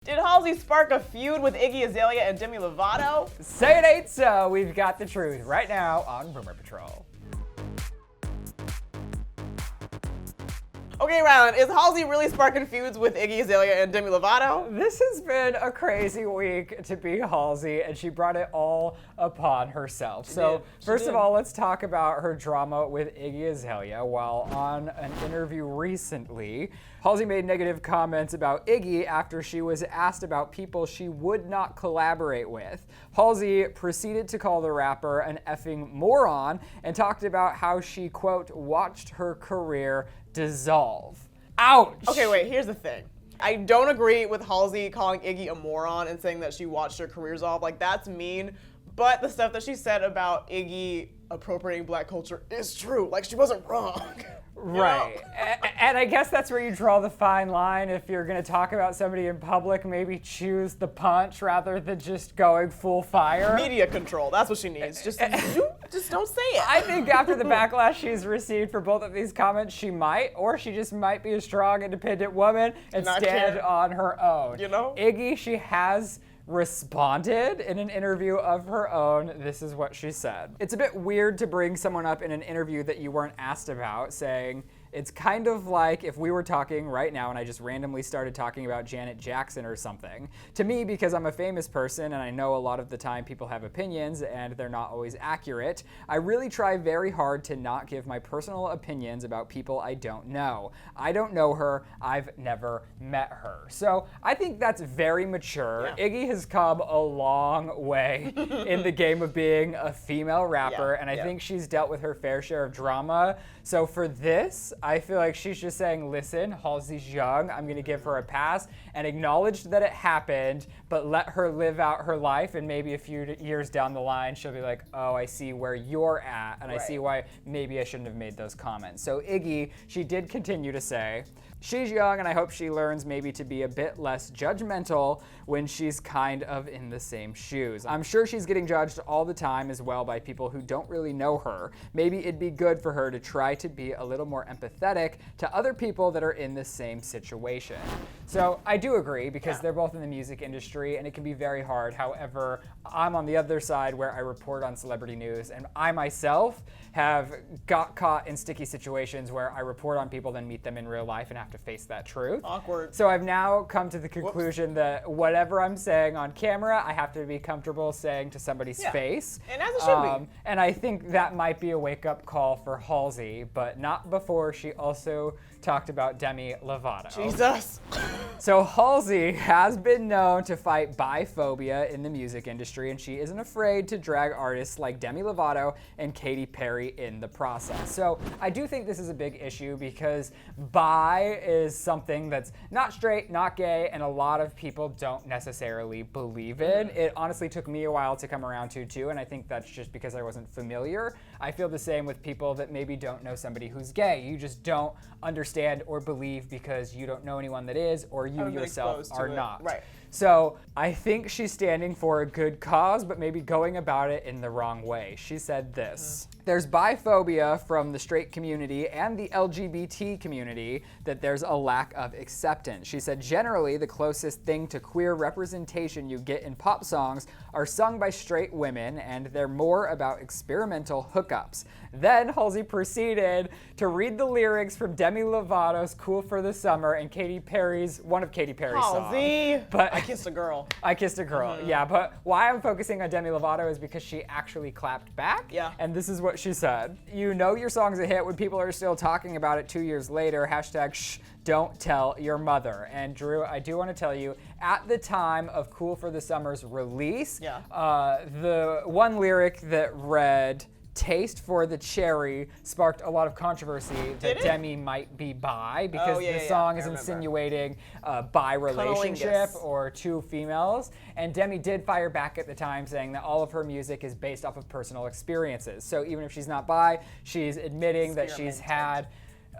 Did Halsey spark a feud with Iggy Azalea and Demi Lovato? Say it ain't so. We've got the truth right now on Rumor Patrol. Okay, Rylan, is Halsey really sparking feuds with Iggy Azalea and Demi Lovato? This has been a crazy week to be Halsey, and she brought it all upon herself. First of all, let's talk about her drama with Iggy Azalea. While on an interview recently, Halsey made negative comments about Iggy after she was asked about people she would not collaborate with. Halsey proceeded to call the rapper an effing moron and talked about how she, quote, watched her career dissolve. Ouch! Okay, wait, here's the thing. I don't agree with Halsey calling Iggy a moron and saying that she watched her career dissolve. Like, that's mean. But the stuff that she said about Iggy appropriating black culture is true. Like, she wasn't wrong. Right. And I guess that's where you draw the fine line. If you're going to talk about somebody in public, maybe choose the punch rather than just going full fire. Media control. That's what she needs. Just don't say it. I think after the backlash she's received for both of these comments, she might, or she just might be a strong, independent woman and stand on her own. You know? Iggy, she has responded in an interview of her own. This is what she said. It's a bit weird to bring someone up in an interview that you weren't asked about, saying, it's kind of like if we were talking right now and I just randomly started talking about Janet Jackson or something. To me, because I'm a famous person and I know a lot of the time people have opinions and they're not always accurate, I really try very hard to not give my personal opinions about people I don't know. I don't know her. I've never met her. So I think that's very mature. Yeah. Iggy has come a long way in the game of being a female rapper, and I think she's dealt with her fair share of drama. So for this, I feel like she's just saying, listen, Halsey's young, I'm gonna give her a pass, and acknowledge that it happened, but let her live out her life, and maybe a few years down the line, she'll be like, oh, I see where you're at, and I see why maybe I shouldn't have made those comments. So Iggy, she did continue to say, she's young, and I hope she learns maybe to be a bit less judgmental when she's kind of in the same shoes. I'm sure she's getting judged all the time as well by people who don't really know her. Maybe it'd be good for her to try to be a little more empathetic to other people that are in the same situation. So I do agree, because they're both in the music industry and it can be very hard. However, I'm on the other side where I report on celebrity news, and I myself have got caught in sticky situations where I report on people, then meet them in real life and have to face that truth. Awkward. So I've now come to the conclusion that whatever I'm saying on camera, I have to be comfortable saying to somebody's face. And as it should be. And I think that might be a wake-up call for Halsey, but not before she also talked about Demi Lovato. Jesus. So Halsey has been known to fight biphobia in the music industry, and she isn't afraid to drag artists like Demi Lovato and Katy Perry in the process. So I do think this is a big issue, because bi is something that's not straight, not gay, and a lot of people don't necessarily believe in. It honestly took me a while to come around to too, and I think that's just because I wasn't familiar. I feel the same with people that maybe don't know somebody who's gay. You just don't understand or believe because you don't know anyone that is, or you yourself are not. Right. So I think she's standing for a good cause, but maybe going about it in the wrong way. She said this: there's biphobia from the straight community and the LGBT community, that there's a lack of acceptance. She said generally the closest thing to queer representation you get in pop songs are sung by straight women, and they're more about experimental hookups. Then Halsey proceeded to read the lyrics from Demi Lovato's Cool for the Summer and one of Katy Perry's songs. But I Kissed a Girl. I Kissed a Girl, yeah. But why I'm focusing on Demi Lovato is because she actually clapped back. Yeah. And this is what she said: you know your song's a hit when people are still talking about it 2 years later. # shh, don't tell your mother. And Drew, I do want to tell you, at the time of Cool for the Summer's release, the one lyric that read, taste for the cherry, sparked a lot of controversy that Demi might be bi, because the song is insinuating a bi relationship or two females. And Demi did fire back at the time, saying that all of her music is based off of personal experiences. So even if she's not bi, she's admitting that she's had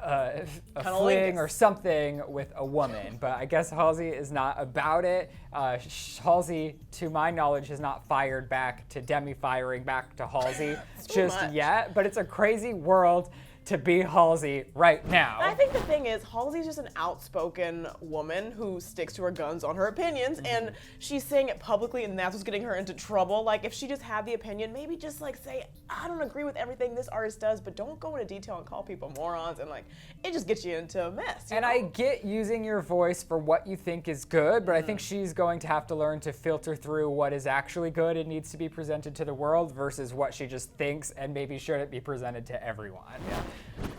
a fling or something with a woman. But I guess Halsey is not about it. Halsey, to my knowledge, has not fired back to Demi firing back to Halsey just yet. But it's a crazy world to be Halsey right now. I think the thing is, Halsey's just an outspoken woman who sticks to her guns on her opinions, and she's saying it publicly, and that's what's getting her into trouble. Like, if she just had the opinion, maybe just like say, I don't agree with everything this artist does, but don't go into detail and call people morons, and like, it just gets you into a mess. And I get using your voice for what you think is good, but I think she's going to have to learn to filter through what is actually good and needs to be presented to the world versus what she just thinks and maybe shouldn't be presented to everyone.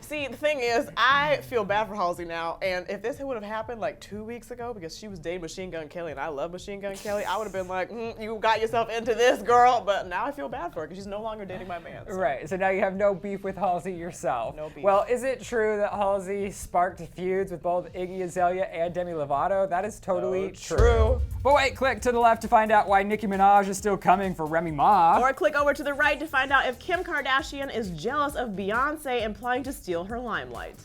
See, the thing is, I feel bad for Halsey now, and if this would have happened like 2 weeks ago because she was dating Machine Gun Kelly and I love Machine Gun Kelly, I would have been like, you got yourself into this, girl, but now I feel bad for her because she's no longer dating my man. So. Right, so now you have no beef with Halsey yourself. No beef. Well, is it true that Halsey sparked feuds with both Iggy Azalea and Demi Lovato? That is totally true. But wait, click to the left to find out why Nicki Minaj is still coming for Remy Ma. Or click over to the right to find out if Kim Kardashian is jealous of Beyonce and planning to steal her limelight.